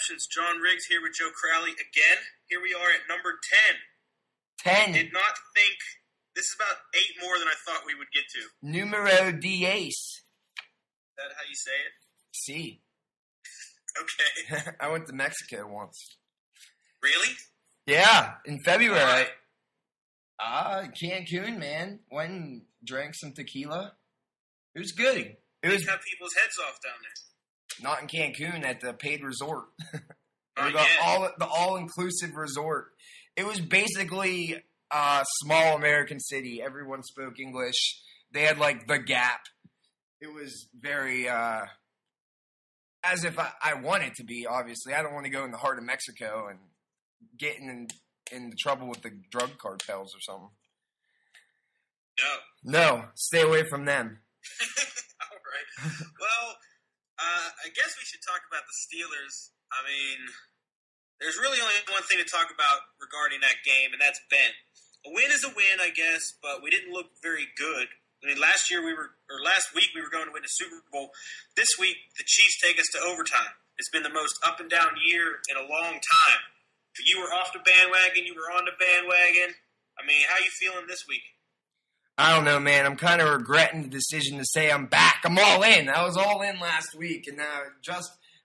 Interceptions. John Riggs here with Joe Crowley again. Here we are at number 10. 10. Did not think this is about 8 more than I thought we would get to. Numero 10. Is that how you say it? Si. Okay. I went to Mexico once. Really? Yeah, in February. Cancun, man. Went and drank some tequila. It was good. It was cut people's heads off down there. Not in Cancun, at the paid resort. Not the all-inclusive resort. It was basically a small American city. Everyone spoke English. They had, like, the Gap. It was very, as if I want it to be, obviously. I don't want to go in the heart of Mexico and get in trouble with the drug cartels or something. No, stay away from them. All right. Well, I guess we should talk about the Steelers. I mean, there's really only one thing to talk about regarding that game, and that's Ben. A win is a win, I guess, but we didn't look very good. I mean, last week we were going to win a Super Bowl. This week, the Chiefs take us to overtime. It's been the most up and down year in a long time. You were off the bandwagon, you were on the bandwagon. I mean, how you feeling this week? I don't know, man. I'm kind of regretting the decision to say I'm back. I'm all in. I was all in last week, and now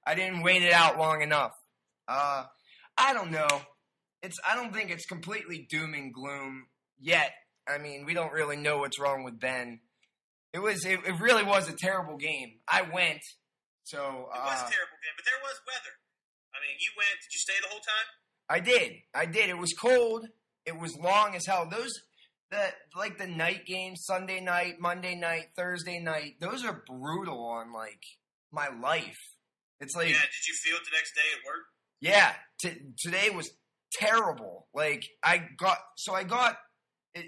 I didn't wait it out long enough. I don't know. I don't think it's completely doom and gloom yet. I mean, we don't really know what's wrong with Ben. It really was a terrible game. I went, so it was a terrible game, but there was weather. I mean, you went. Did you stay the whole time? I did. It was cold. It was long as hell. The night games, Sunday night, Monday night, Thursday night, those are brutal on, like, my life. It's like... Yeah, did you feel it the next day at work? Yeah. Today was terrible. Like, I got it,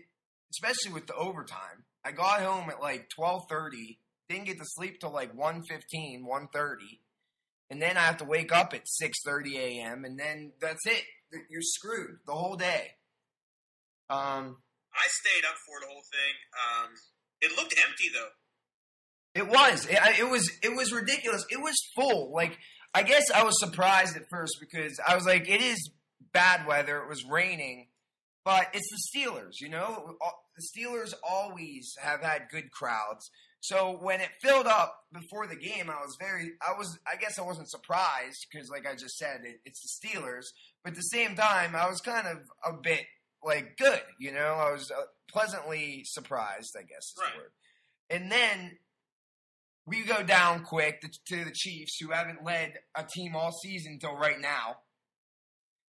especially with the overtime. I got home at, like, 12:30, didn't get to sleep till, like, 1:15, 1:30. And then I have to wake up at 6:30 a.m., and then that's it. You're screwed the whole day. I stayed up for the whole thing. It looked empty, though. It was. It was ridiculous. It was full. Like, I guess I was surprised at first because I was like, it is bad weather. It was raining. But it's the Steelers, you know? The Steelers always have had good crowds. So when it filled up before the game, I guess I wasn't surprised because, like I just said, it's the Steelers. But at the same time, I was kind of a bit, like, good, you know? I was pleasantly surprised, I guess is the word. And then we go down quick to the Chiefs, who haven't led a team all season until right now.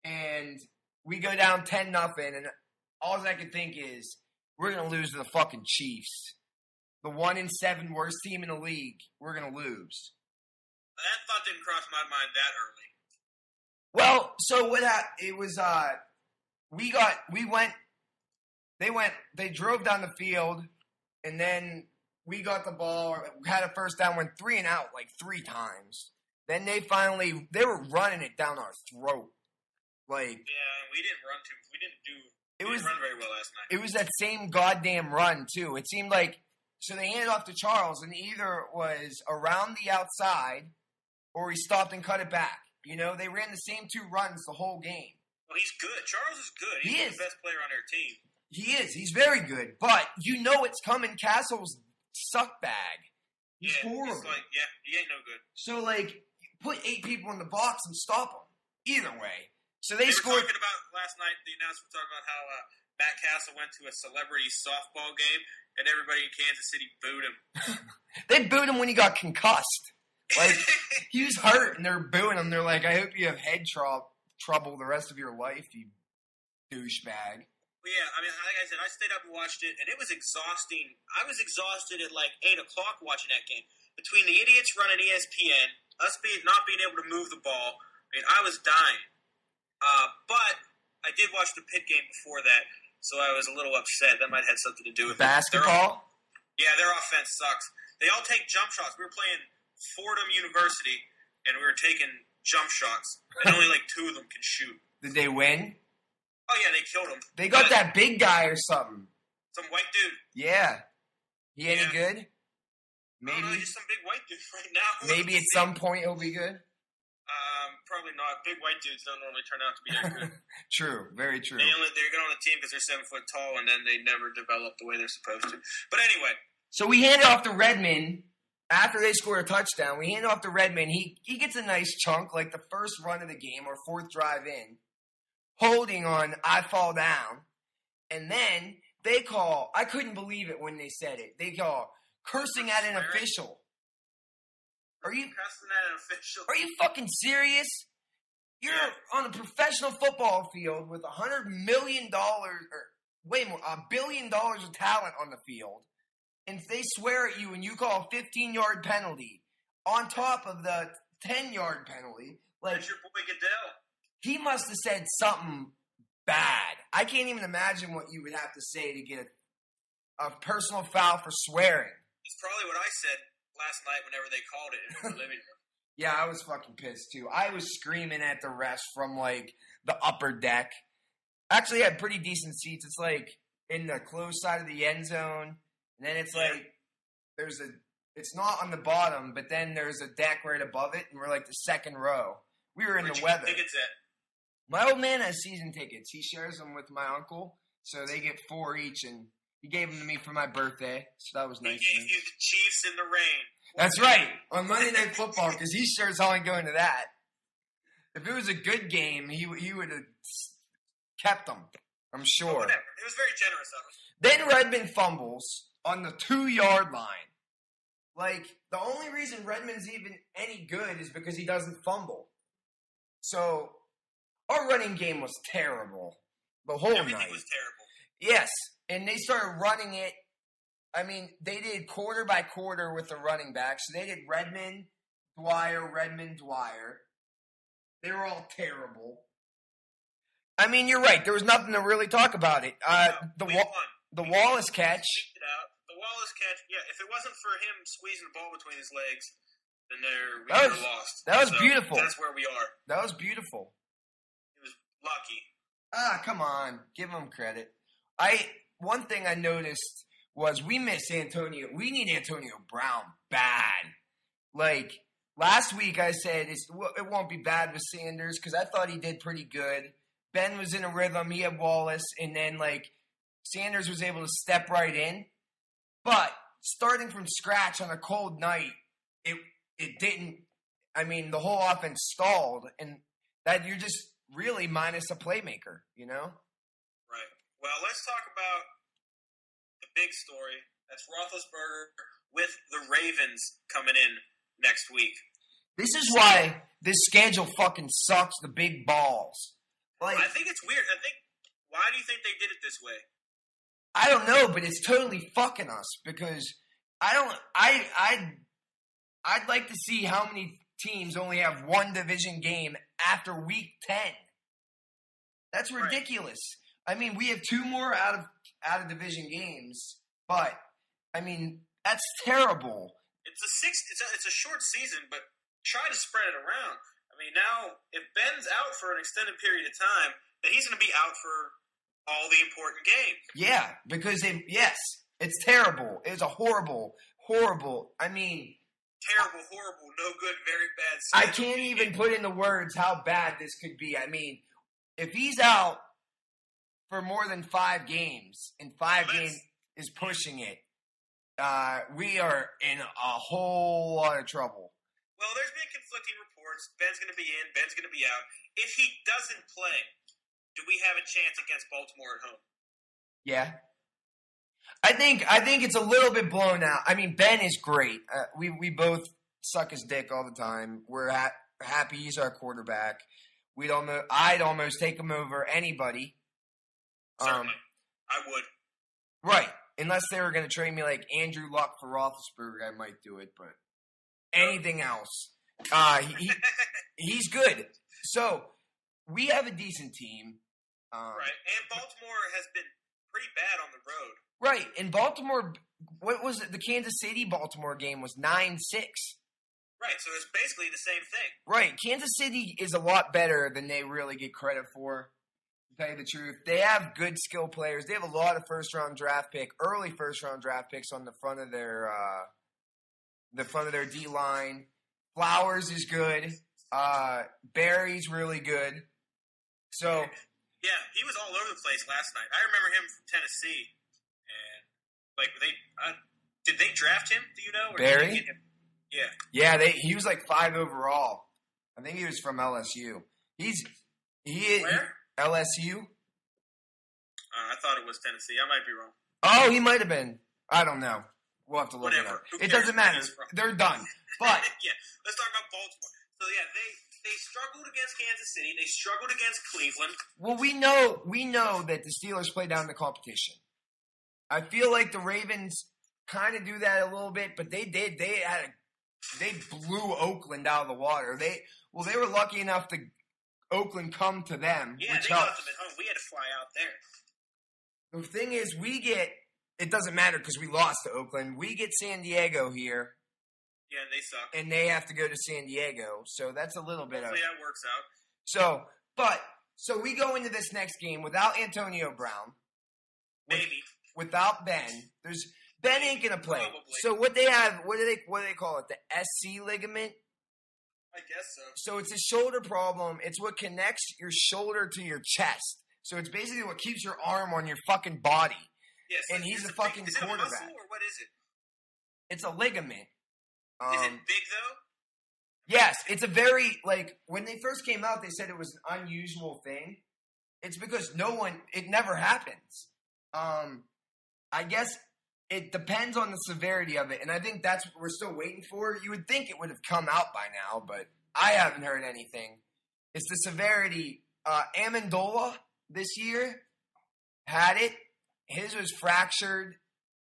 And we go down 10-0, and all I can think is, we're going to lose to the fucking Chiefs. The 1-7 worst team in the league, we're going to lose. That thought didn't cross my mind that early. Well, so what happened, it was, they drove down the field, and then we got the ball, had a first down, went 3 and out like 3 times. Then they were running it down our throat. Like, yeah, we didn't run very well last night. It was that same goddamn run, too. It seemed like, so they handed off to Charles, and either it was around the outside, or he stopped and cut it back. You know, they ran the same 2 runs the whole game. Well, he's good. Charles is good. He's the best player on their team. He is. He's very good. But you know it's coming. Castle's suck bag. He's horrible. He ain't no good. So, like, put 8 people in the box and stop him. Either way. So they scored. Were talking about last night, the announcement talking about how Matt Castle went to a celebrity softball game and everybody in Kansas City booed him. They booed him when he got concussed. Like, he was hurt and they're booing him. They're like, I hope you have head trouble the rest of your life, you douchebag. Well, yeah, I mean, like I said, I stayed up and watched it, and it was exhausting. I was exhausted at like 8 o'clock watching that game. Between the idiots running ESPN, us not being able to move the ball, I mean, I was dying. But I did watch the Pitt game before that, so I was a little upset. That might have had something to do with basketball? Their offense sucks. They all take jump shots. We were playing Fordham University, and we were taking jump shots, and only like 2 of them can shoot. Did they win? Oh, yeah, they killed him. They got that big guy or something. Some white dude. Yeah. He any good? Maybe. Just some big white dude right now. Maybe at some point he'll be good? probably not. Big white dudes don't normally turn out to be as good. True, very true. They're good on the team because they're 7 foot tall, and then they never develop the way they're supposed to. But anyway. So we hand it off to Redmond after they score a touchdown. We hand it off to Redmond. He gets a nice chunk, like the first run of the game or fourth drive in, holding on I fall down. And then they call, I couldn't believe it when they said it. They call cursing at an official. Are you cussing at an official? Are you fucking serious? You're on a professional football field with $100 million, or way more, $1 billion of talent on the field, and if they swear at you and you call a 15-yard penalty on top of the 10-yard penalty, like that's your boy Goodell. He must have said something bad. I can't even imagine what you would have to say to get a personal foul for swearing. It's probably what I said last night whenever they called it in the living room. Yeah, I was fucking pissed too. I was screaming at the refs from like the upper deck. Actually, I had pretty decent seats. It's like in the close side of the end zone, and then it's like it's not on the bottom, but then there's a deck right above it, and we're like the second row. We were in the weather. Where'd you get tickets at? My old man has season tickets. He shares them with my uncle, so they get 4 each, and he gave them to me for my birthday, so that was nice. He gave you the Chiefs in the rain. That's right, on Monday Night Football, because he sure as hell ain't going to that. If it was a good game, he would have kept them, I'm sure. Whatever. It was very generous of him. Then Redmond fumbles on the 2-yard line. Like, the only reason Redmond's even any good is because he doesn't fumble. So, our running game was terrible the whole night. Everything was terrible. Yes, and they started running it. I mean, they did quarter by quarter with the running backs. So they did Redmond, Dwyer. They were all terrible. I mean, you're right. There was nothing to really talk about it. The Wallace catch. The Wallace catch, yeah, if it wasn't for him squeezing the ball between his legs, then we would have lost. That was beautiful. That's where we are. That was beautiful. It was lucky. Come on. Give him credit. One thing I noticed was we miss Antonio. We need Antonio Brown bad. Like, last week I said it won't be bad with Sanders because I thought he did pretty good. Ben was in a rhythm. He had Wallace. And then, like, Sanders was able to step right in. But starting from scratch on a cold night, it didn't. I mean, the whole offense stalled. And that you're just really minus a playmaker, you know? Right. Well, let's talk about the big story. That's Roethlisberger with the Ravens coming in next week. This is why this schedule fucking sucks the big balls. Like, I think it's weird. Why do you think they did it this way? I don't know, but it's totally fucking us because I'd like to see how many teams only have one division game after week 10. That's ridiculous. Right. I mean, we have 2 more out of division games, but I mean, that's terrible. It's a short season, but try to spread it around. I mean, now if Ben's out for an extended period of time, then he's going to be out for all the important games. Yeah, because it's terrible. It's a horrible. I mean, terrible, horrible, no good, very bad. I can't even put into words how bad this could be. I mean, if he's out for more than 5 games, and 5 games is pushing it, we are in a whole lot of trouble. Well, there's been conflicting reports. Ben's going to be in, Ben's going to be out. If he doesn't play, do we have a chance against Baltimore at home? Yeah. I think it's a little bit blown out. I mean, Ben is great. We both suck his dick all the time. We're happy he's our quarterback. I'd almost take him over anybody. Certainly. I would. Right. Unless they were going to trade me like Andrew Luck for Roethlisberger, I might do it. But anything else, he's good. So we have a decent team. Right. And Baltimore has been pretty bad on the road. Right. And Baltimore, what was it? The Kansas City-Baltimore game was 9-6. Right. So it's basically the same thing. Right. Kansas City is a lot better than they really get credit for, to tell you the truth. They have good skill players. They have a lot of early first-round draft picks on the front of their D-line. Flowers is good. Barry's really good. So yeah, he was all over the place last night. I remember him from Tennessee, and like did they draft him? Do you know? Or Barry? Did they get him? Yeah. Yeah, he was like 5 overall. I think he was from LSU. Where? LSU. I thought it was Tennessee. I might be wrong. Oh, he might have been. I don't know. We'll have to look Whatever. it up. It doesn't matter. They're done. But yeah, let's talk about Baltimore. So yeah, they struggled against Kansas City. They struggled against Cleveland. Well, we know that the Steelers play down the competition. I feel like the Ravens kind of do that a little bit, but they did. They blew Oakland out of the water. They were lucky enough to Oakland come to them. Yeah, which they helps. got them at home. We had to fly out there. The thing is, it doesn't matter because we lost to Oakland. We get San Diego here. Yeah, and they suck. And they have to go to San Diego. So that's a little bit Hopefully that works out. So we go into this next game without Antonio Brown. Maybe. Without Ben. Ben ain't going to play. Probably. So what do they call it? The SC ligament? I guess so. So it's a shoulder problem. It's what connects your shoulder to your chest. So it's basically what keeps your arm on your fucking body. Yes, and he's a fucking quarterback. Is it a muscle or what is it? It's a ligament. Is it big though? Yes, it's a very, when they first came out, they said it was an unusual thing. It's because it never happens. I guess it depends on the severity of it, and I think that's what we're still waiting for. You would think it would have come out by now, but I haven't heard anything. It's the severity. Amendola this year had it. His was fractured.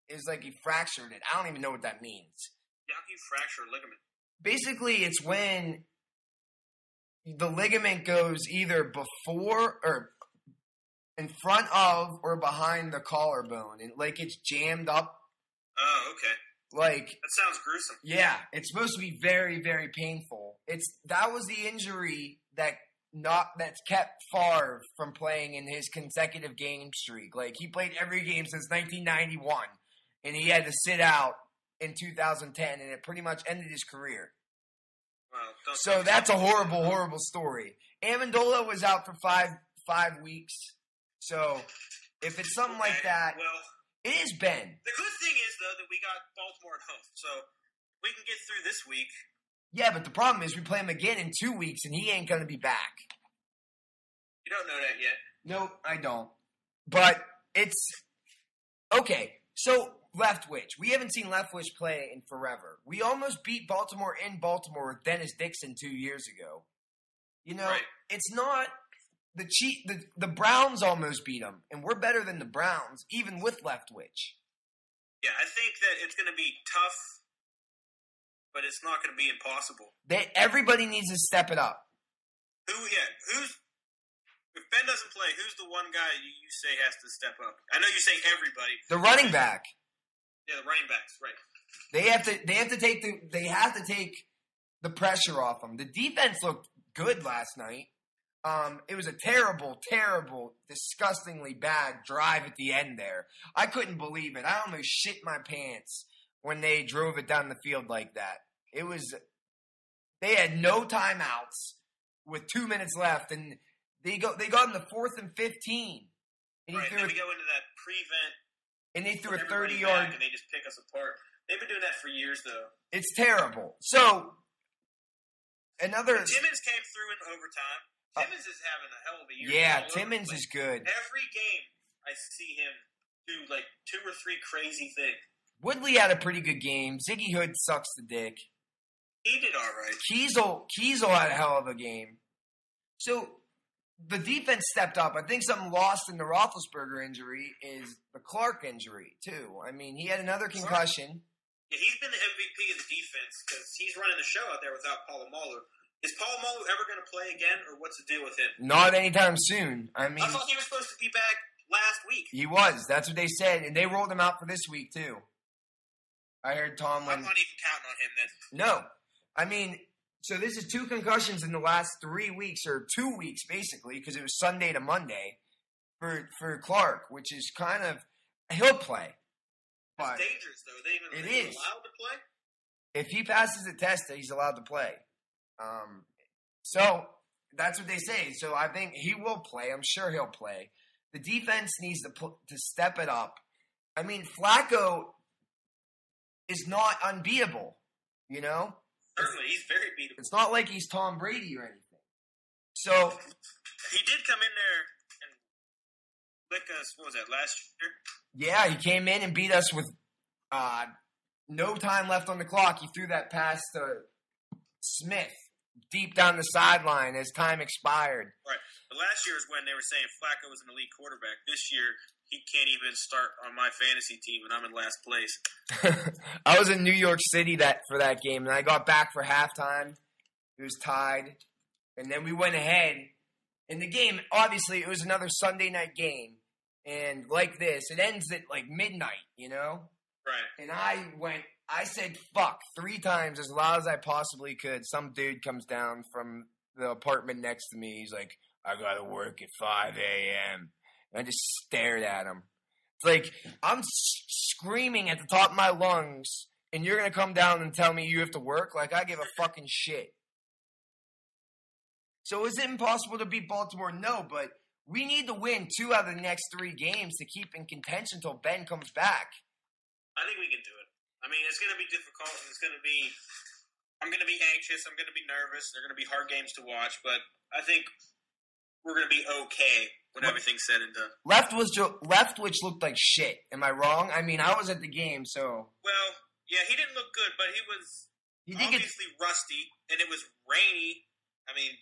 It's like he fractured it. I don't even know what that means. Yeah, how can you fracture a ligament? Basically, it's when the ligament goes either before or in front of or behind the collarbone, and it's jammed up. Oh, okay. That sounds gruesome. Yeah, it's supposed to be very, very painful. That was the injury that's kept Favre from playing in his consecutive game streak. He played every game since 1991, and he had to sit out in 2010, and it pretty much ended his career. Well, so that's a horrible, horrible story. Amendola was out for five weeks. So if it's something like that, well, it is Ben. The good thing is, though, that we got Baltimore at home. So we can get through this week. Yeah, but the problem is we play him again in 2 weeks, and he ain't going to be back. You don't know that yet. No, I don't. But it's okay. So Leftwich, we haven't seen Leftwich play in forever. We almost beat Baltimore in Baltimore with Dennis Dixon 2 years ago. Right. It's not the Browns almost beat them, and we're better than the Browns, even with Leftwich. Yeah, I think that it's going to be tough, but it's not going to be impossible. Everybody needs to step it up. If Ben doesn't play, who's the one guy you say has to step up? I know you say everybody. The running back. Yeah, the running backs, right. They have to take the pressure off them. The defense looked good last night. It was a terrible, terrible, disgustingly bad drive at the end there. I couldn't believe it. I almost shit my pants when they drove it down the field like that. They had no timeouts with 2 minutes left, and they got in the 4th and 15. And right, then we go into that prevent. And they threw a 30-yard. And they just pick us apart. They've been doing that for years, though. It's terrible. So, Timmons came through in overtime. Timmons is having a hell of a year. Yeah, Timmons is good. Every game, I see him do 2 or 3 crazy things. Woodley had a pretty good game. Ziggy Hood sucks the dick. He did all right. Kiesel had a hell of a game. So, the defense stepped up. I think something lost in the Roethlisberger injury is the Clark injury, too. I mean, he had another concussion. Yeah, he's been the MVP of the defense because he's running the show out there without Polamalu. Is Polamalu ever going to play again, or what's the deal with him? Not anytime soon. I thought he was supposed to be back last week. He was. That's what they said, and they rolled him out for this week, too. I heard Tomlin. I'm not even counting on him then. No. I mean, so this is 2 concussions in the last 3 weeks, or 2 weeks, basically, because it was Sunday to Monday for Clark, which is kind of – he'll play. But it's dangerous, though. Are they allowed to play? If he passes the test, he's allowed to play. So that's what they say. So I think he will play. I'm sure he'll play. The defense needs to step it up. I mean, Flacco is not unbeatable, you know? Certainly, he's very beatable. It's not like he's Tom Brady or anything. So he did come in there and lick us, what was that, last year? Yeah, he came in and beat us with no time left on the clock. He threw that pass to Smith deep down the sideline as time expired. Right. But last year is when they were saying Flacco was an elite quarterback. This year, he can't even start on my fantasy team, and I'm in last place. I was in New York City for that game, and I got back for halftime. It was tied. And then we went ahead. In the game, obviously, it was another Sunday night game. And like this, it ends at like midnight, you know? Right. And I said fuck 3 times as loud as I possibly could. Some dude comes down from the apartment next to me. He's like, I gotta work at 5 a.m. And I just stared at him. It's like, I'm screaming at the top of my lungs, and you're gonna come down and tell me you have to work? Like, I give a fucking shit. So is it impossible to beat Baltimore? No, but we need to win 2 out of the next 3 games to keep in contention until Ben comes back. I think we can do it. I mean, it's going to be difficult. I'm going to be anxious. I'm going to be nervous. They're going to be hard games to watch, but I think we're going to be okay when everything's said and done. Leftwich looked like shit. Am I wrong? I mean, I was at the game, so. Well, yeah, he didn't look good, but he was obviously rusty, and it was rainy. I mean,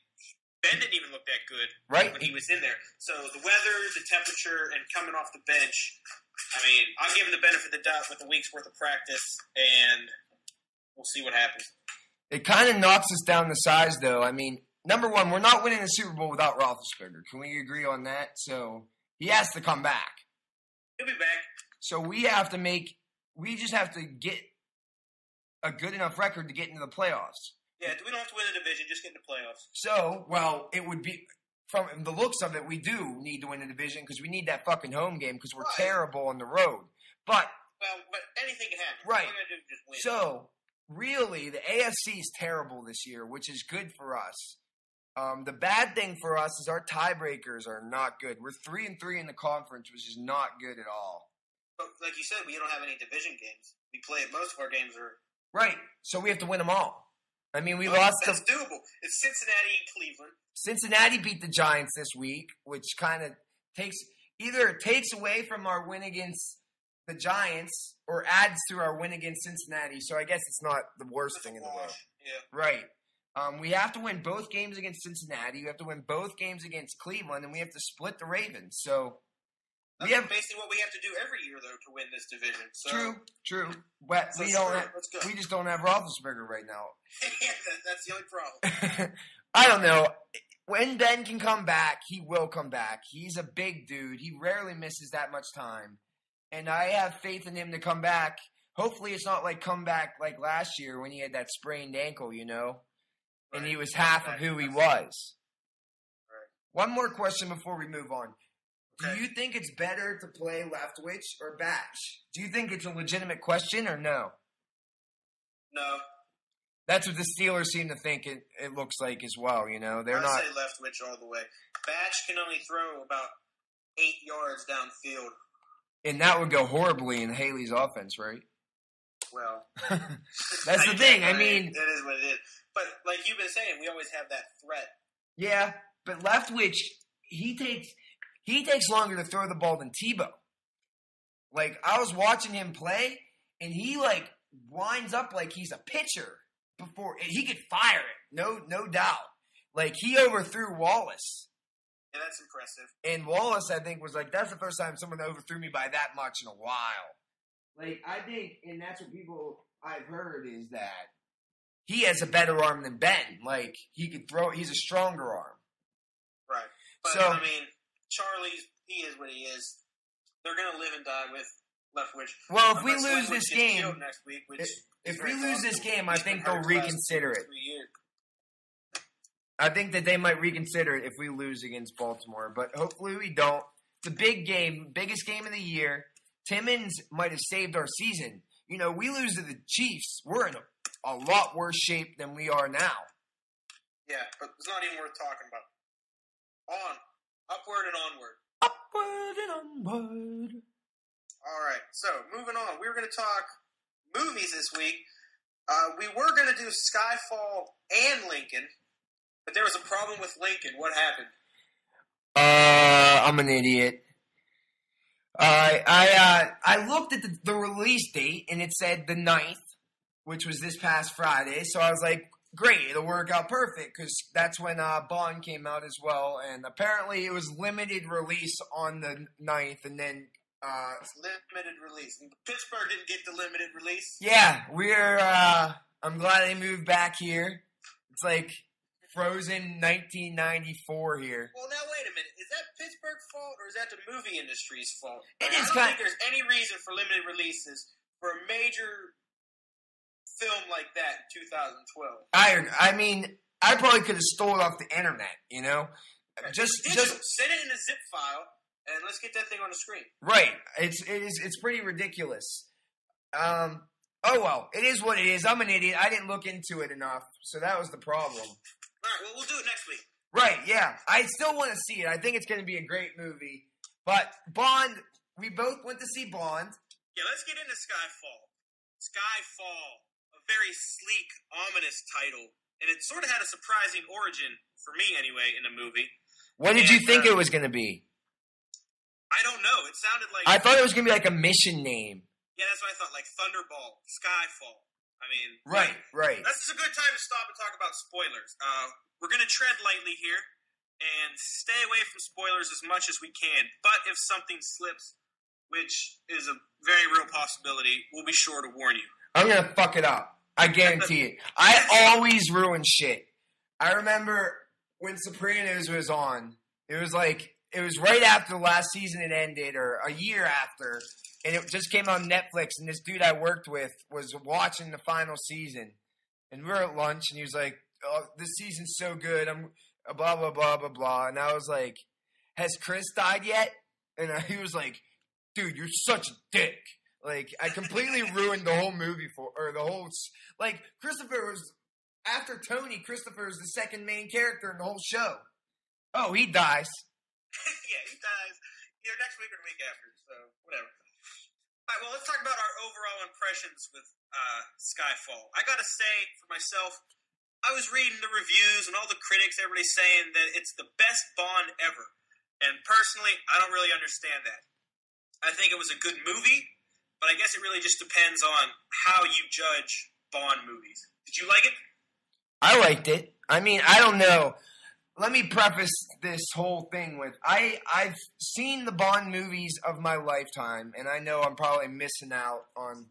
Ben didn't even look that good when he was in there. So the weather, the temperature, and coming off the bench, I mean, I'll give him the benefit of the doubt with a week's worth of practice, and we'll see what happens. It kind of knocks us down the size, though. I mean, number one, we're not winning the Super Bowl without Roethlisberger. Can we agree on that? So he has to come back. He'll be back. So we just have to get a good enough record to get into the playoffs. Yeah, we don't have to win the division, just get in the playoffs. So, well, it would be, from the looks of it, we do need to win the division because we need that fucking home game because we're terrible on the road. But anything can happen. Right. All we gotta do is just win. So, really, the AFC is terrible this year, which is good for us. The bad thing for us is our tiebreakers are not good. We're 3-3 in the conference, which is not good at all. But like you said, we don't have any division games. Most of our games are... Right. So we have to win them all. I mean, we lost. That's doable. It's Cincinnati and Cleveland. Cincinnati beat the Giants this week, which kind of takes away from our win against the Giants or adds to our win against Cincinnati. So I guess it's not the worst thing in the world. Yeah. Right. We have to win both games against Cincinnati. We have to win both games against Cleveland, and we have to split the Ravens. So that's basically what we have to do every year, though, to win this division. So, True. But we just don't have Roethlisberger right now. Yeah, that's the only problem. I don't know. When Ben can come back, he will come back. He's a big dude. He rarely misses that much time. And I have faith in him to come back. Hopefully it's not like come back like last year when he had that sprained ankle, you know? Right. And he was half of who he was. Right. One more question before we move on. Okay. Do you think it's better to play Leftwich or Batch? Do you think it's a legitimate question or no? No. That's what the Steelers seem to think it looks like as well, you know? They're not. I say Leftwich all the way. Batch can only throw about 8 yards downfield. And that would go horribly in Haley's offense, right? Well. That's the thing. I mean. That is what it is. But like you've been saying, we always have that threat. Yeah, but Leftwich, he takes longer to throw the ball than Tebow. Like, I was watching him play, and he, like, winds up like he's a pitcher before he could fire it. No doubt. Like, he overthrew Wallace. Yeah, that's impressive. And Wallace, I think, was like, that's the first time someone overthrew me by that much in a while. Like, I think, and that's what people I've heard is that he has a better arm than Ben. Like, he could throw, he's a stronger arm. Right. But, so, I mean, he is what he is. They're going to live and die with Leftwich. Well, if we lose this game, next week, if we lose this game, I think they'll reconsider it. I think that they might reconsider it if we lose against Baltimore, but hopefully we don't. It's a big game, biggest game of the year. Timmons might have saved our season. You know, we lose to the Chiefs, we're in a lot worse shape than we are now. Yeah, but it's not even worth talking about. On. Upward and onward. Upward and onward. All right, so moving on. We were going to talk movies this week. We were going to do Skyfall and Lincoln, but there was a problem with Lincoln. What happened? I'm an idiot. I looked at the release date, and it said the 9th, which was this past Friday. So I was like, great, it'll work out perfect, because that's when Bond came out as well. And apparently it was limited release on the 9th, and then... it's limited release. Pittsburgh didn't get the limited release. Yeah, I'm glad they moved back here. It's like Frozen 1994 here. Well, now wait a minute. Is that Pittsburgh's fault or is that the movie industry's fault? I don't think there's any reason for limited releases for a major film like that in 2012. I mean, I probably could have stole it off the internet, you know? Just send it in a zip file and let's get that thing on the screen. Right. It's pretty ridiculous. Oh well, it is what it is. I'm an idiot. I didn't look into it enough, so that was the problem. All right, well, we'll do it next week. Right, yeah. I still want to see it. I think it's going to be a great movie. But Bond, we both went to see Bond. Yeah, let's get into Skyfall. Skyfall, a very sleek, ominous title. And it sort of had a surprising origin, for me anyway, in the movie. What did you think it was going to be? I don't know. It sounded like... I thought it was going to be like a mission name. Yeah, that's what I thought, like Thunderball, Skyfall. I mean... Right. That's a good time to stop and talk about spoilers. We're going to tread lightly here and stay away from spoilers as much as we can. But if something slips, which is a very real possibility, we'll be sure to warn you. I'm going to fuck it up. I guarantee it. I always ruin shit. I remember when Sopranos was on, it was right after the last season had ended, or a year after, and it just came on Netflix, and this dude I worked with was watching the final season, and we were at lunch, and he was like, oh, this season's so good, I'm blah, blah, blah, blah, blah, and I was like, has Chris died yet? And he was like, dude, you're such a dick. Like, I completely ruined the whole movie Christopher was, after Tony, Christopher is the second main character in the whole show. Oh, he dies. Yeah, he dies either next week or the week after, so whatever. All right, well, let's talk about our overall impressions with Skyfall. I gotta say, for myself, I was reading the reviews and all the critics, everybody's saying that it's the best Bond ever. And personally, I don't really understand that. I think it was a good movie, but I guess it really just depends on how you judge Bond movies. Did you like it? I liked it. I mean, I don't know. Let me preface this whole thing with, I've seen the Bond movies of my lifetime, and I know I'm probably missing out on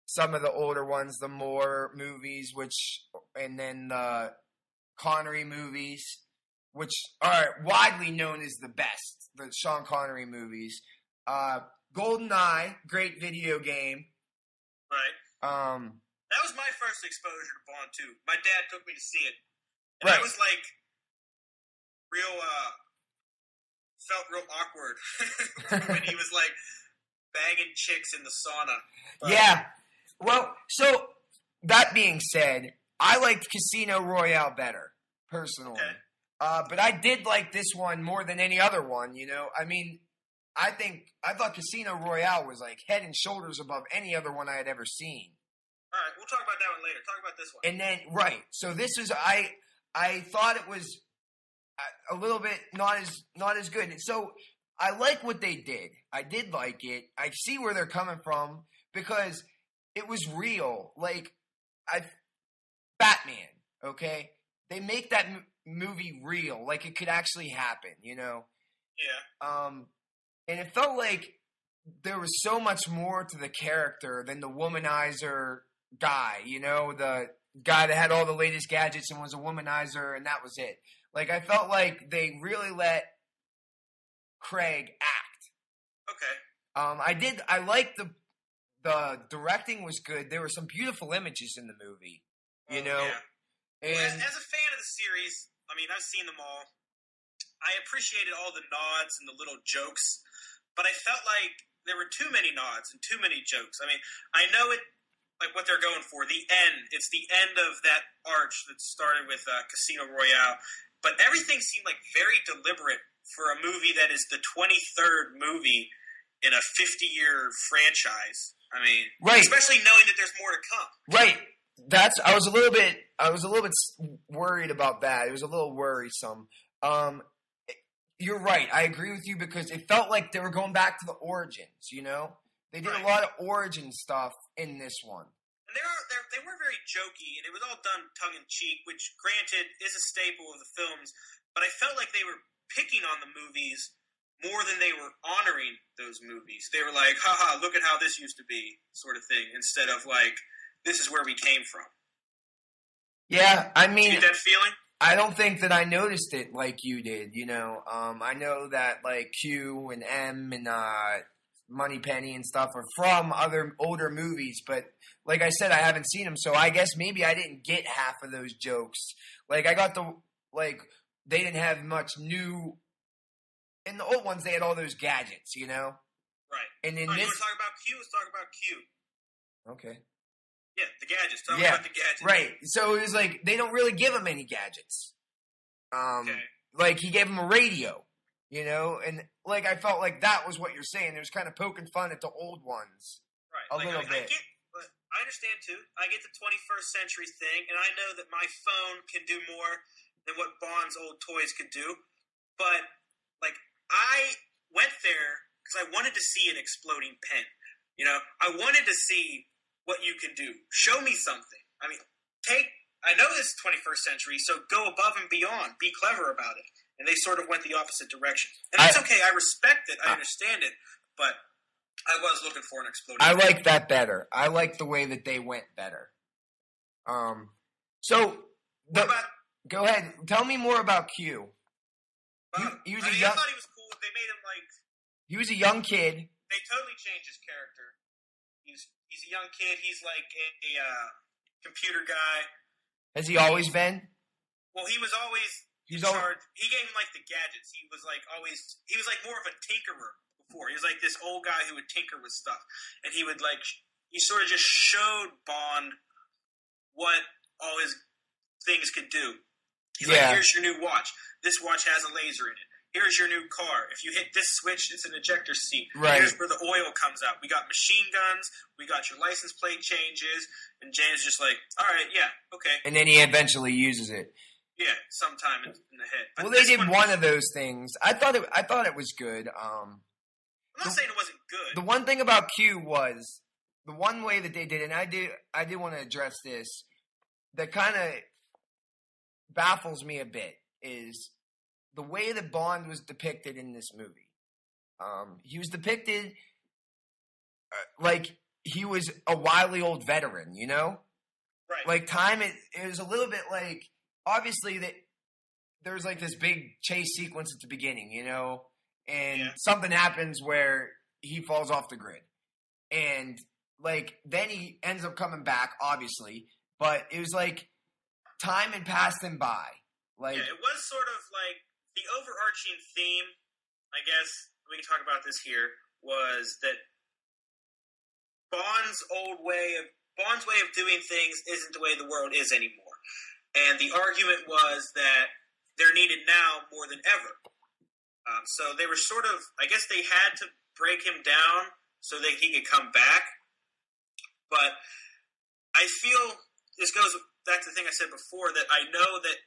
some of the older ones, the Moore movies, and then the Connery movies, which are widely known as the best, the Sean Connery movies. GoldenEye, great video game. Right. That was my first exposure to Bond, too. My dad took me to see it. And right. I was felt real awkward when he was banging chicks in the sauna. Yeah. Well, so that being said, I liked Casino Royale better, personally. Okay. But I did like this one more than any other one, you know. I mean, I thought Casino Royale was head and shoulders above any other one I had ever seen. All right, we'll talk about that one later. Talk about this one. And then, right. So this is, I thought it was a little bit not as good. So I like what they did. I did like it. I see where they're coming from because it was real. Batman, okay? They make that movie real. It could actually happen, you know? Yeah. And it felt like there was so much more to the character than the womanizer guy, you know? The guy that had all the latest gadgets and was a womanizer, and that was it. I felt like they really let Craig act. Okay. I liked the directing was good. There were some beautiful images in the movie, you know? Yeah. And as a fan of the series, I mean, I've seen them all. I appreciated all the nods and the little jokes, but I felt like there were too many nods and too many jokes. I mean, I know like what they're going for. The end. It's the end of that arch that started with Casino Royale. But everything seemed like very deliberate for a movie that is the 23rd movie in a 50-year franchise. I mean, right. Especially knowing that there's more to come. Right. I was a little bit worried about that. It was a little worrisome. You're right. I agree with you because it felt like they were going back to the origins, you know? They did a lot of origin stuff in this one. And they were very jokey, and it was all done tongue-in-cheek, which, granted, is a staple of the films, but I felt like they were picking on the movies more than they were honoring those movies. They were like, haha, look at how this used to be, sort of thing, instead of like, this is where we came from. Yeah, I mean... Did you get that feeling? I don't think that I noticed it like you did, you know. I know that, like, Q and M and Moneypenny and stuff are from other older movies, but like I said, I haven't seen them, so I guess maybe I didn't get half of those jokes. Like, I got they didn't have much new... In the old ones, they had all those gadgets, you know? Right. And in this... this... You want to talk about Q? Let's talk about Q. Okay. Yeah, the gadgets. Talk about the gadgets. Right. So it was like, they don't really give him any gadgets. Okay. Like, he gave him a radio, you know? And, like, I felt like that was what you're saying. It was kind of poking fun at the old ones. Right. A little bit. I understand, too. I get the 21st century thing, and I know that my phone can do more than what Bond's old toys could do. But, like, I went there because I wanted to see an exploding pen. You know? I wanted to see what you can do. Show me something. I mean, I know this is 21st century, so go above and beyond. Be clever about it. And they sort of went the opposite direction. And that's okay. I respect it. I understand it. But I was looking for an exploding pen. I like that better. I like the way that they went better. Go ahead. Tell me more about Q. I thought he was cool. They made him like... He was a young kid. They totally changed his character. He's a young kid. He's like a computer guy. Has he always been? Well, he was always in charge. He gave him like the gadgets. He was like more of a tinkerer before. He was like this old guy who would tinker with stuff. And he sort of just showed Bond what all his things could do. He's like, here's your new watch. This watch has a laser in it. Here's your new car. If you hit this switch, it's an ejector seat. Right. Here's where the oil comes out. We got machine guns. We got your license plate changes. And James just like, all right, yeah, okay. And then he eventually uses it. Yeah, sometime in the head. But well, they did one of those things. I thought it was good. I'm not saying it wasn't good. The one thing about Q was the one way that they did it, and I did want to address this, that kind of baffles me a bit, is the way that Bond was depicted in this movie. He was depicted like he was a wily old veteran, you know? Right. Like, it was a little bit like, obviously, that there's like this big chase sequence at the beginning, you know? And something happens where he falls off the grid. And, like, then he ends up coming back, obviously. But it was like time had passed him by. Like, it was sort of like the overarching theme, I guess we can talk about this here, was that Bond's way of doing things isn't the way the world is anymore. And the argument was that they're needed now more than ever. So they were sort of, I guess they had to break him down so that he could come back. But I feel this goes back to the thing I said before, that I know that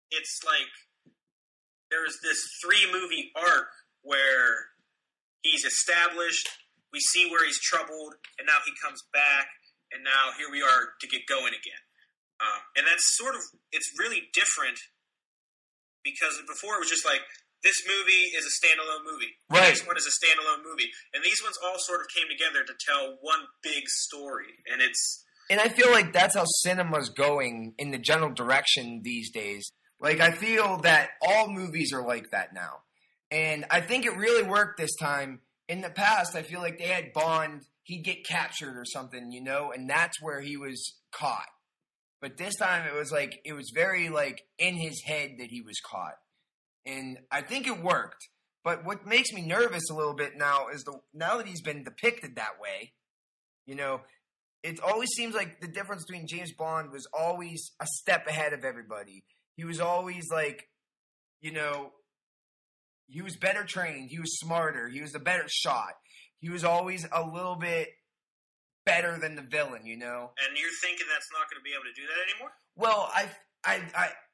it's like there's this 3-movie arc where he's established, we see where he's troubled, and now he comes back, and now here we are to get going again. And that's sort of, it's really different, because before it was just like, this movie is a standalone movie. Right. This one is a standalone movie. And these ones all sort of came together to tell one big story. And I feel like that's how cinema's going in the general direction these days. Like, I feel that all movies are like that now. And I think it really worked this time. In the past, I feel like they had Bond, he'd get captured or something, you know, and that's where he was caught. But this time it was very, like, in his head that he was caught. And I think it worked. But what makes me nervous a little bit now is now that he's been depicted that way, you know, it always seems like the difference between James Bond was always a step ahead of everybody. He was always like, you know, he was better trained. He was smarter. He was a better shot. He was always a little bit better than the villain, you know? And you're thinking that's not going to be able to do that anymore? Well, I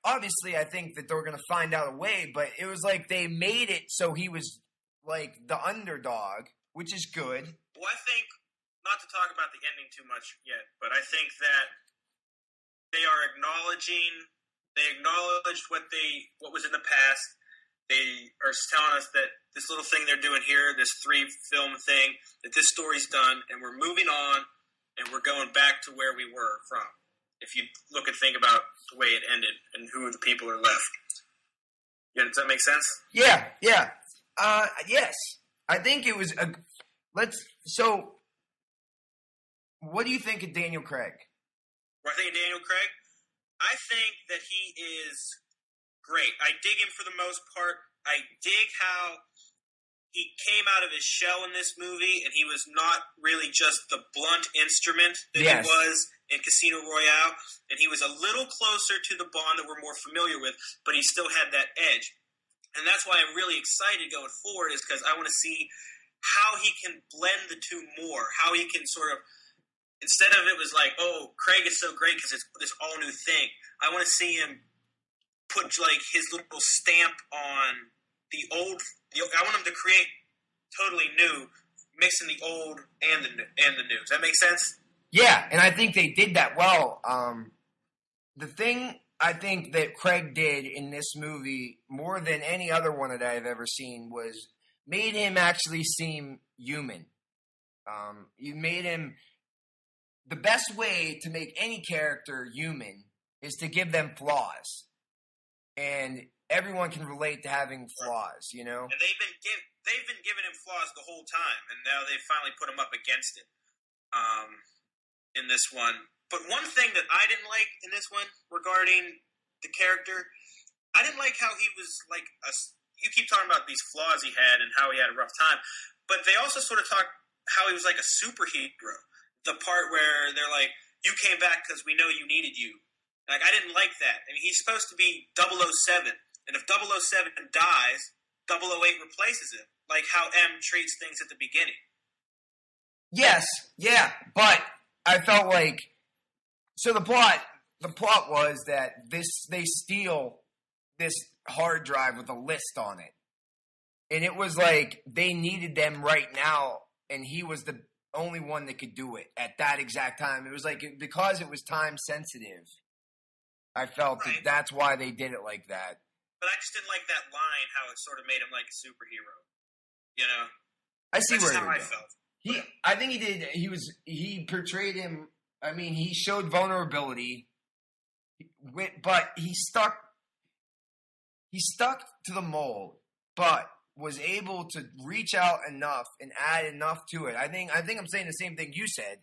obviously I think that they're going to find out a way, but it was like they made it so he was like the underdog, which is good. Well, I think, not to talk about the ending too much yet, but I think that they acknowledged what was in the past. They are telling us that this little thing they're doing here, this 3-film thing, that this story's done, and we're moving on, and we're going back to where we were from. If you look and think about the way it ended and who the people are left. Yeah, does that make sense? Yeah. Yes. I think it was so, what do you think of Daniel Craig? What I think of Daniel Craig? I think that he is great. I dig him for the most part. I dig how he came out of his shell in this movie, and he was not really just the blunt instrument that he was in Casino Royale, and he was a little closer to the Bond that we're more familiar with, but he still had that edge. And that's why I'm really excited going forward, is because I want to see how he can blend the two more, how he can sort of, instead of it was like, oh, Craig is so great because it's this all-new thing, I want to see him put like his little stamp on the old. I want him to create totally new, mixing the old and the new. Does that make sense? Yeah, and I think they did that well. The thing I think that Craig did in this movie, more than any other one that I've ever seen, was made him actually seem human. You made him. The best way to make any character human is to give them flaws. And everyone can relate to having flaws, you know? And they've been giving him flaws the whole time, and now they finally put him up against it in this one. But one thing that I didn't like in this one regarding the character, I didn't like how he was like you keep talking about these flaws he had and how he had a rough time, but they also sort of talk how he was like a superhero. The part where they're like, you came back because we know you needed you. Like, I didn't like that. I mean, he's supposed to be 007, and if 007 dies, 008 replaces him, like how M treats things at the beginning. Yes, yeah, but I felt like, so the plot was that they steal this hard drive with a list on it, and it was like they needed them right now, and he was the only one that could do it at that exact time. It was like, because it was time sensitive, I felt that that's why they did it like that. But I just didn't like that line, how it sort of made him like a superhero. You know? I see that's where how I felt. I think he did. He portrayed him. I mean, he showed vulnerability, but he stuck to the mold, but was able to reach out enough and add enough to it. I think I'm saying the same thing you said.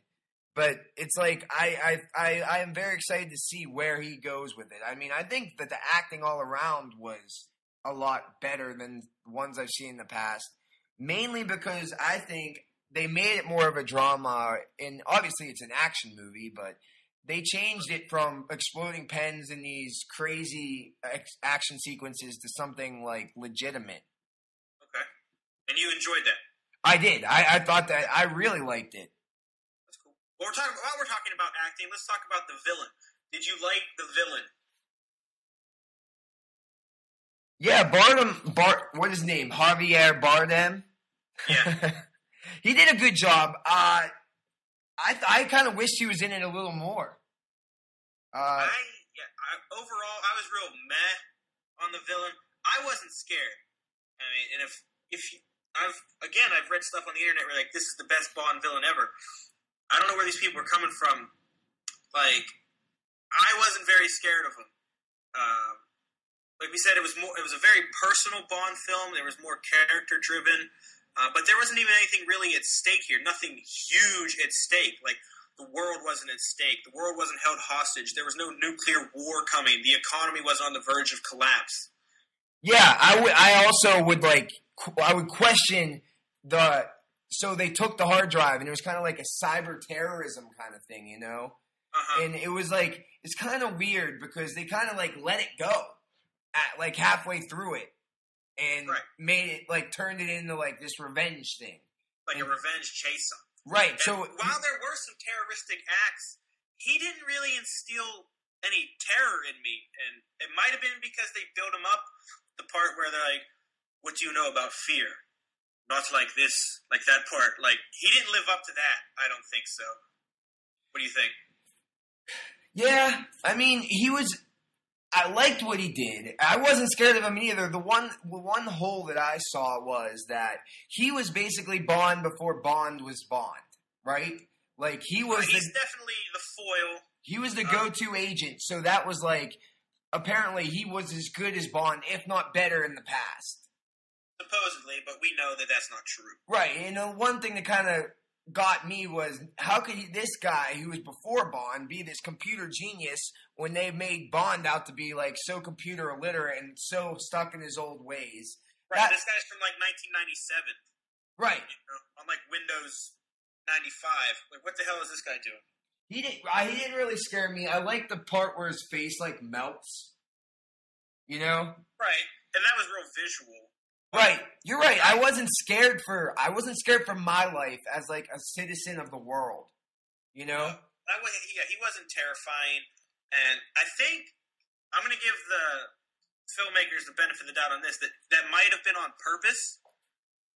But it's like I am very excited to see where he goes with it. I mean, I think that the acting all around was a lot better than ones I've seen in the past. Mainly because I think they made it more of a drama. And obviously it's an action movie, but they changed it from exploding pens in these crazy action sequences to something like legitimate. Okay. And you enjoyed that? I did. I thought that. I really liked it. While we're talking about acting, let's talk about the villain. Did you like the villain? Yeah, what is his name? Javier Bardem? Yeah. He did a good job. I kind of wished he was in it a little more. Overall, I was real meh on the villain. I wasn't scared. I mean, and I've read stuff on the internet where like, this is the best Bond villain ever. I don't know where these people are coming from. Like, I wasn't very scared of him. Like we said, it was a very personal Bond film. There was more character driven, but there wasn't even anything really at stake here. Nothing huge at stake. Like, the world wasn't at stake. The world wasn't held hostage. There was no nuclear war coming. The economy wasn't on the verge of collapse. Yeah, I also would I would question the so they took the hard drive, and it was kind of like a cyber terrorism kind of thing, you know? And it was like, it's kind of weird because they kind of like let it go at like halfway through it and made it like turned it into like this revenge thing. Like a revenge chase. Right. And so while there were some terroristic acts, he didn't really instill any terror in me. And it might have been because they built him up the part where they're like, what do you know about fear? Not like this, like that part. Like, he didn't live up to that. I don't think so. What do you think? Yeah, I mean, I liked what he did. I wasn't scared of him either. The one hole that I saw was that he was basically Bond before Bond was Bond, right? Like, he's definitely the foil. He was the go-to agent, so that was like, apparently he was as good as Bond, if not better in the past. Supposedly, but we know that that's not true. Right, and one thing that kind of got me was, how could this guy who was before Bond be this computer genius when they made Bond out to be like so computer illiterate and so stuck in his old ways? Right, this guy's from like 1997. Right. You know, on like Windows 95. Like, what the hell is this guy doing? He didn't really scare me. I like the part where his face like melts. You know? Right, and that was real visual. Right, you're right. I wasn't scared for my life as like a citizen of the world. You know, he wasn't terrifying, and I think I'm going to give the filmmakers the benefit of the doubt on this. That might have been on purpose.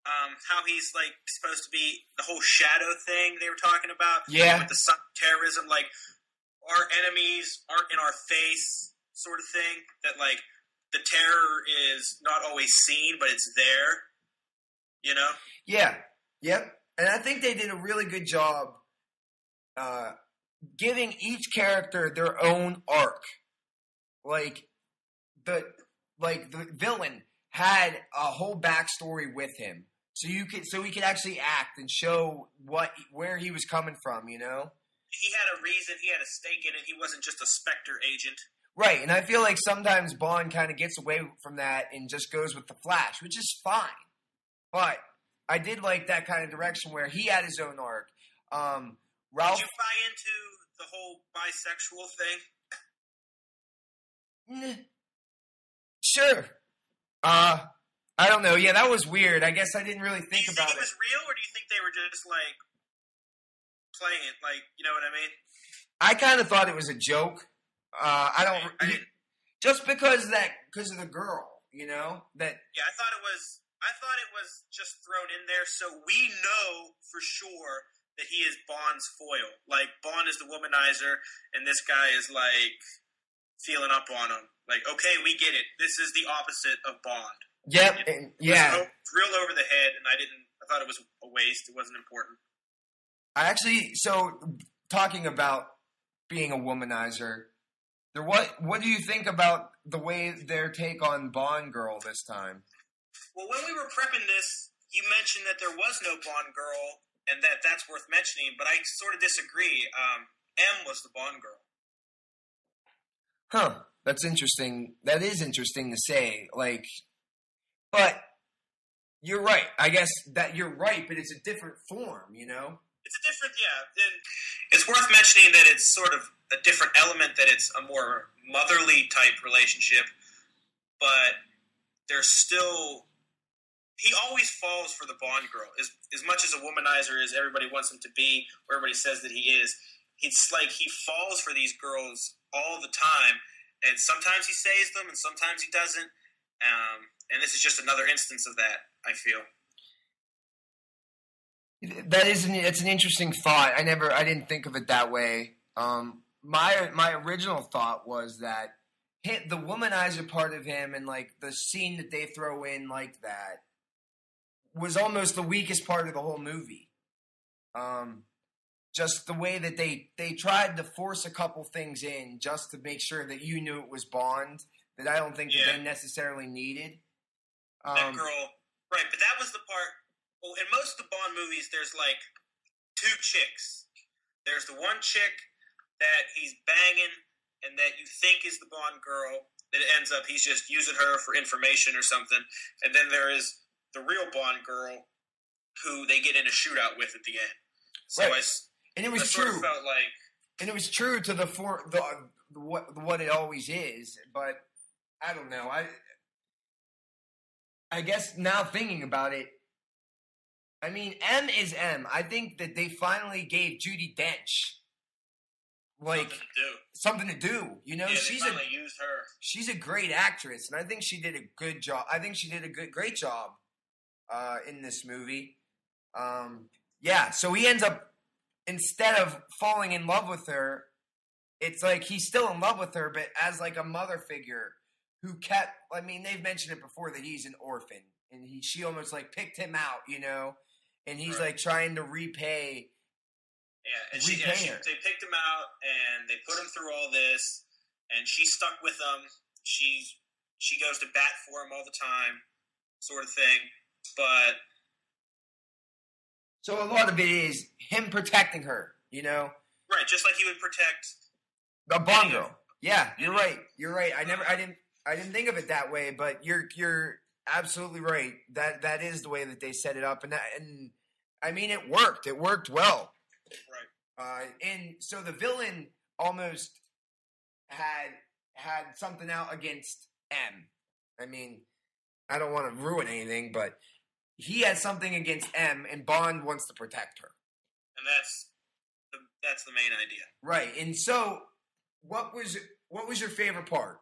How he's like supposed to be the whole shadow thing they were talking about. Yeah, with the terrorism, like our enemies aren't in our face, sort of thing. That like. The terror is not always seen, but it's there, you know? Yeah, yep. And I think they did a really good job giving each character their own arc. Like the villain had a whole backstory with him, so he could actually act and show where he was coming from, you know? He had a reason, he had a stake in it, he wasn't just a Spectre agent. Right, and I feel like sometimes Bond kind of gets away from that and just goes with the Flash, which is fine. But I did like that kind of direction where he had his own arc. Ralph, did you buy into the whole bisexual thing? Sure. I don't know. Yeah, that was weird. I guess I didn't really think about it. Do you think it was real, or do you think they were just like playing it? Like, you know what I mean? I kind of thought it was a joke. Just because of the girl, you know, that. Yeah, I thought it was just thrown in there so we know for sure that he is Bond's foil. Like, Bond is the womanizer, and this guy is like feeling up on him. Like, okay, we get it. This is the opposite of Bond. Yep. Yeah. It was real over the head, and I thought it was a waste. It wasn't important. Talking about being a womanizer. What do you think about the way their take on Bond Girl this time? Well, when we were prepping this, you mentioned that there was no Bond Girl, and that's worth mentioning, but I sort of disagree. M was the Bond Girl. Huh. That's interesting. That is interesting to say. Like, but you're right. I guess that you're right, but it's a different form, you know? It's a different, and it's worth mentioning that it's sort of a different element, that it's a more motherly type relationship, but there's still, he always falls for the Bond girl. As much as a womanizer as everybody wants him to be, or everybody says that he is, it's like he falls for these girls all the time, and sometimes he saves them, and sometimes he doesn't, and this is just another instance of that, I feel. It's an interesting thought. I didn't think of it that way. My original thought was that the womanizer part of him and like the scene that they throw in like that was almost the weakest part of the whole movie. Just the way that they tried to force a couple things in just to make sure that you knew it was Bond, that I don't think that they necessarily needed. That girl, right? But that was the part. Well, in most of the Bond movies, there's like two chicks. There's the one chick that he's banging and that you think is the Bond girl, that it ends up he's just using her for information or something. And then there is the real Bond girl who they get in a shootout with at the end. So right. And it was sort true. of felt like, and it was true to what it always is. But I don't know. I guess now thinking about it, I mean, M is M. I think that they finally gave Judi Dench something to do. You know, yeah, they finally used her. She's a great actress, and I think she did a good job. I think she did a great job in this movie. Yeah, so he ends up, instead of falling in love with her, it's like he's still in love with her, but as like a mother figure who kept. I mean, they've mentioned it before that he's an orphan, and she almost like picked him out, you know, and he's like trying to repay. Yeah, and they picked him out, and they put him through all this, and she's stuck with him. She goes to bat for him all the time, sort of thing. But so a lot of it is him protecting her, you know. Right, just like he would protect the Bond girl. Yeah, you're right. You're right. I didn't think of it that way, but you're absolutely right. That is the way that they set it up, and I mean it worked. It worked well. Right. And so the villain almost had something out against M. I mean, I don't want to ruin anything, but he had something against M, and Bond wants to protect her. And that's the main idea. Right. And so, what was your favorite part?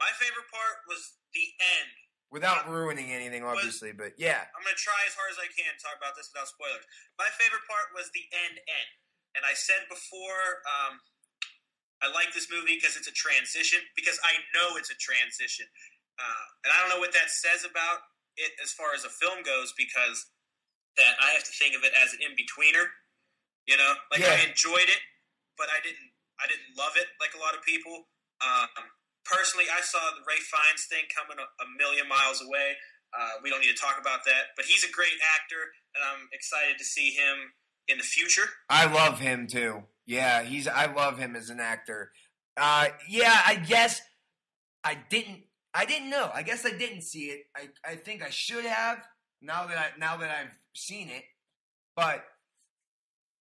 My favorite part was the end. Without ruining anything, obviously, but yeah. I'm going to try as hard as I can to talk about this without spoilers. My favorite part was the end. And I said before, I like this movie because it's a transition, because I know it's a transition. And I don't know what that says about it as far as a film goes, because that I have to think of it as an in-betweener. You know? Like, yeah. I enjoyed it, but I didn't love it like a lot of people. Personally, I saw the Ray Fiennes thing coming a million miles away. We don't need to talk about that. But he's a great actor, and I'm excited to see him in the future. I love him, too. Yeah, I love him as an actor. Yeah, I guess I didn't know. I guess I didn't see it. I think I should have, now that I've seen it. But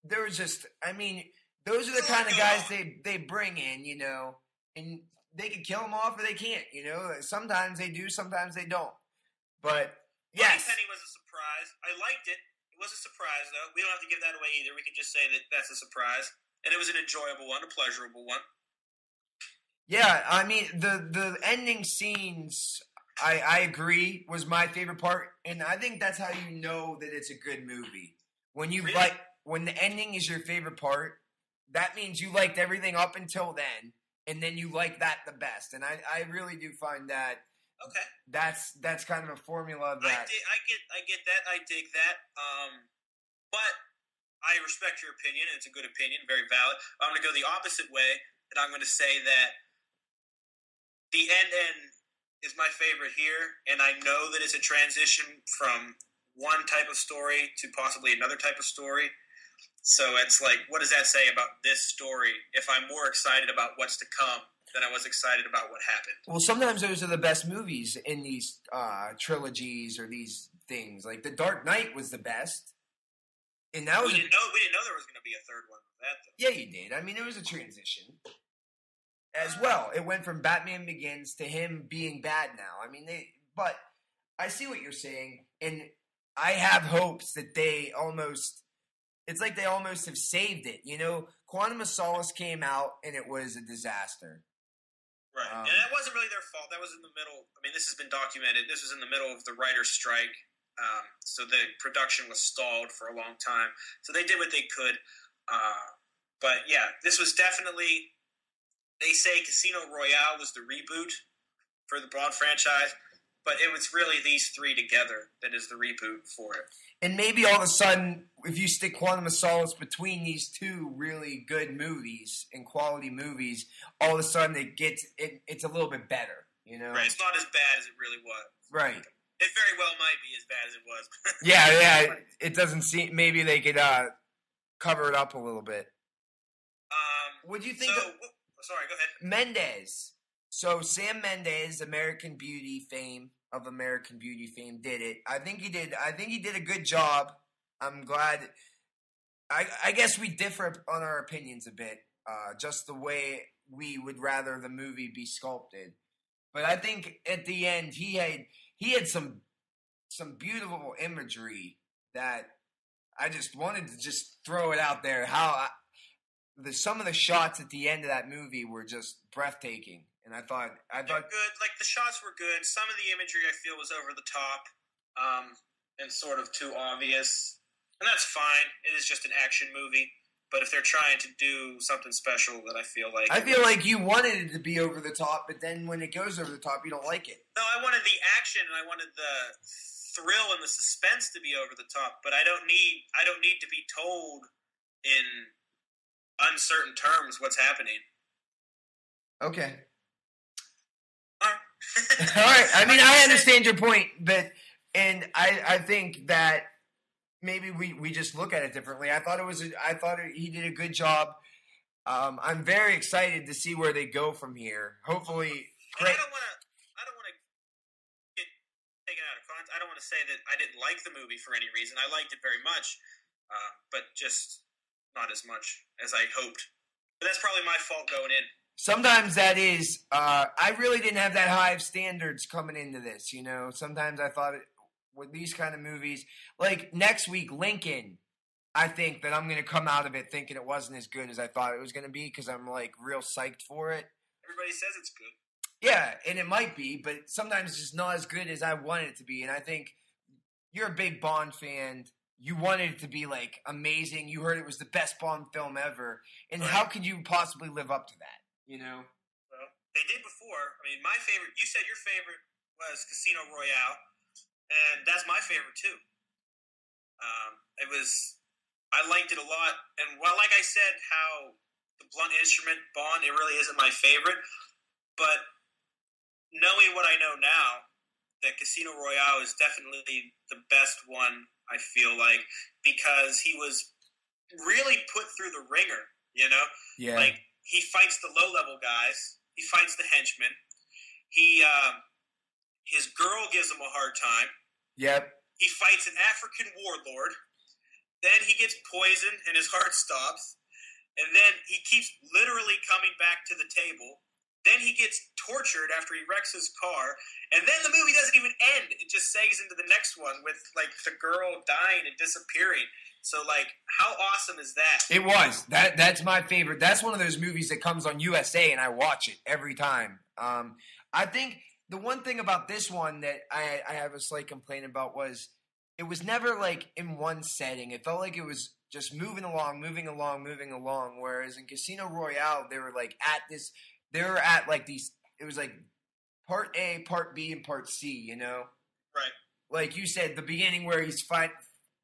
there was just, I mean, those are the kind of guys they bring in, you know, and they can kill him off or they can't, you know. Sometimes they do, sometimes they don't. But, yes. Penny was a surprise. I liked it. It was a surprise, though. We don't have to give that away either. We can just say that that's a surprise. And it was an enjoyable one, a pleasurable one. Yeah, I mean, the ending scenes, I agree, was my favorite part. And I think that's how you know that it's a good movie. When you really? When the ending is your favorite part, that means you liked everything up until then. And then you like that the best, and I really do find that. Okay. That's kind of a formula that I get that. I dig that. But I respect your opinion, and it's a good opinion, very valid. I'm going to go the opposite way, and I'm going to say that the end is my favorite here, and I know that it's a transition from one type of story to possibly another type of story. So it's like, what does that say about this story if I'm more excited about what's to come than I was excited about what happened? Well, sometimes those are the best movies in these trilogies or these things. Like The Dark Knight was the best. And that was we didn't know there was going to be a third one with that, though. Yeah, you did. I mean, it was a transition as well. It went from Batman Begins to him being bad now. I mean, but I see what you're saying, and I have hopes that it's like they almost have saved it. You know, Quantum of Solace came out, and it was a disaster. Right. And that wasn't really their fault. That was in the middle. I mean, this has been documented. This was in the middle of the writer's strike. So the production was stalled for a long time. So they did what they could. But, yeah, this was definitely, they say Casino Royale was the reboot for the Bond franchise. But it was really these three together that is the reboot for it. And maybe all of a sudden, if you stick Quantum of Solace between these two really good movies and quality movies, all of a sudden it's a little bit better, you know? Right, it's not as bad as it really was. Right. It very well might be as bad as it was. Yeah, it doesn't seem, maybe they could cover it up a little bit. Would you think sorry, go ahead. Mendes. So Sam Mendes, American Beauty fame, did it. I think he did a good job I'm glad. I guess we differ on our opinions a bit, just the way we would rather the movie be sculpted. But I think at the end he had some beautiful imagery that I just wanted to just throw it out there. Some of the shots at the end of that movie were just breathtaking, and I thought good. Like the shots were good. Some of the imagery I feel was over the top, and sort of too obvious, and that's fine. It is just an action movie. But if they're trying to do something special, that I feel like you wanted it to be over the top, but then when it goes over the top, you don't like it. No, I wanted the action and I wanted the thrill and the suspense to be over the top. But I don't need to be told in uncertain terms what's happening. Okay. All right. All right. I mean, I understand your point, and I think that maybe we just look at it differently. I thought he did a good job. I'm very excited to see where they go from here. Hopefully, and I don't want to get taken out of context. I don't want to say that I didn't like the movie for any reason. I liked it very much, but just not as much as I hoped. But that's probably my fault going in. Sometimes that is. I really didn't have that high of standards coming into this. Sometimes I thought with these kind of movies, like next week, Lincoln, I think that I'm going to come out of it thinking it wasn't as good as I thought it was going to be because I'm like real psyched for it. Everybody says it's good. Yeah, and it might be, but sometimes it's just not as good as I wanted it to be. And I think you're a big Bond fan. You wanted it to be like amazing. You heard it was the best Bond film ever. And right. How could you possibly live up to that? Well, they did before. I mean, my favorite, you said your favorite was Casino Royale. And that's my favorite too. I liked it a lot. And while, like I said, how the blunt instrument Bond, it really isn't my favorite. But knowing what I know now, that Casino Royale is definitely the best one, I feel like, because he was really put through the ringer, Yeah. Like, he fights the low-level guys. He fights the henchmen. His girl gives him a hard time. Yep. He fights an African warlord. Then he gets poisoned and his heart stops. And then he keeps literally coming back to the table. Then he gets tortured after he wrecks his car. And then the movie doesn't even end. It just segues into the next one with, like, the girl dying and disappearing. So, like, how awesome is that? It was. That's my favorite. That's one of those movies that comes on USA, and I watch it every time. I think the one thing about this one that I have a slight complaint about was it was never, like, in one setting. It felt like it was just moving along. Whereas in Casino Royale, they were, like, at these, it was, like, part A, part B, and part C, Right. Like you said, the beginning where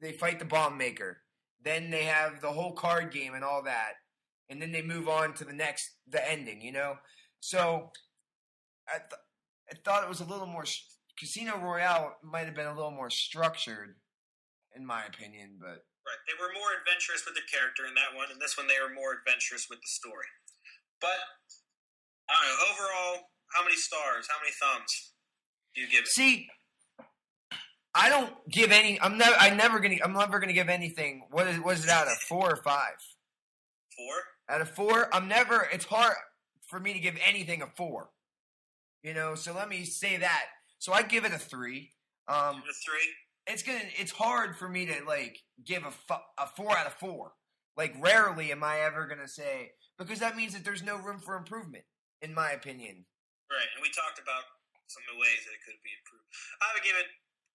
they fight the bomb maker. Then they have the whole card game and all that. And then they move on to the ending, So, I thought it was a little more, Casino Royale might have been a little more structured, in my opinion, but. Right. They were more adventurous with the character in that one, and this one they were more adventurous with the story. But, I don't know, overall, how many stars, how many thumbs do you give it? See, I don't give any. I'm never gonna give anything. What is it out of 4 or 5? 4? Out of 4, It's hard for me to give anything a 4. So let me say that. So I give it a 3. A 3. It's hard for me to like give a 4 out of 4. Like rarely am I ever gonna say, because that means that there's no room for improvement, in my opinion. Right, and we talked about some of the ways that it could be improved. I would give it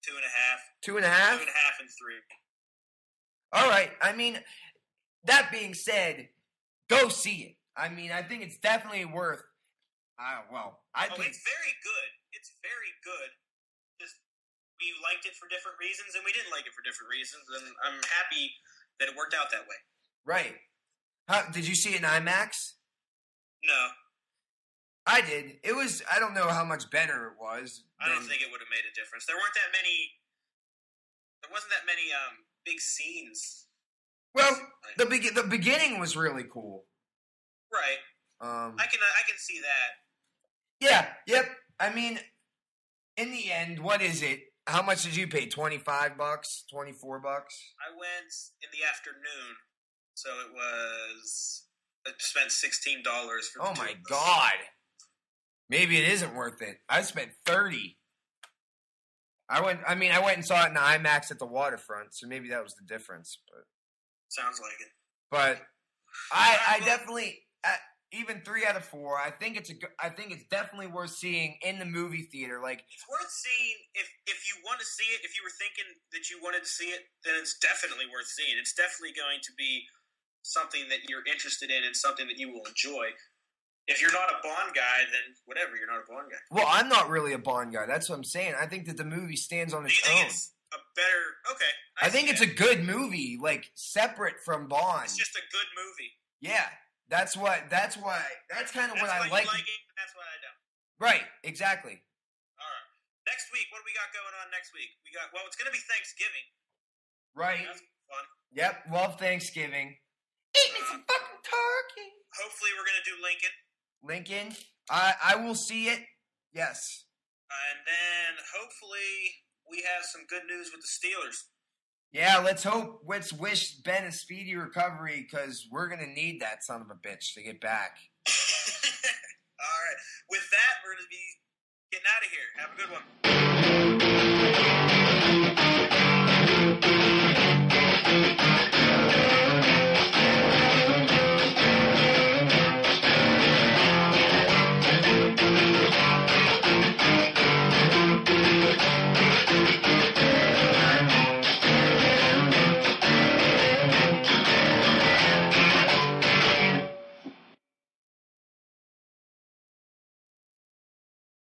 2.5. 2.5? 2.5 and 3. All right. I mean, that being said, go see it. I mean, I think it's definitely worth. I think it's very good. It's very good. Just we liked it for different reasons, and we didn't like it for different reasons, and I'm happy that it worked out that way. Right. Did you see it in IMAX? No. I did. It was. I don't know how much better it was. I don't think it would have made a difference. There wasn't that many big scenes. Well, the beginning was really cool. Right. I can see that. Yeah. Yep. I mean, in the end, what is it? How much did you pay? $25, $24? I went in the afternoon, so I spent $16 for. Oh my God! Maybe it isn't worth it. I spent $30. I went and saw it in IMAX at the waterfront, so maybe that was the difference. But sounds like it. But I definitely. Even 3 out of 4, I think it's definitely worth seeing in the movie theater. Like, it's worth seeing if you want to see it. If you were thinking that you wanted to see it, then it's definitely worth seeing. It's definitely going to be something that you're interested in and something that you will enjoy. If you're not a Bond guy, then whatever. You're not a Bond guy. Well, I'm not really a Bond guy. That's what I'm saying. I think that the movie stands on its own. It's a better. Okay. I think it's a good movie, like separate from Bond. It's just a good movie. Yeah. That's kind of what I like. You like it, that's why I don't. Right, exactly. All right. Next week, what do we got going on next week? It's going to be Thanksgiving. Right. That's fun. Yep, love Thanksgiving. Eat me some fucking turkey. Hopefully we're going to do Lincoln. Lincoln? I will see it. Yes. And then hopefully we have some good news with the Steelers. Yeah, let's wish Ben a speedy recovery because we're going to need that son of a bitch to get back. All right. With that, we're going to be getting out of here. Have a good one.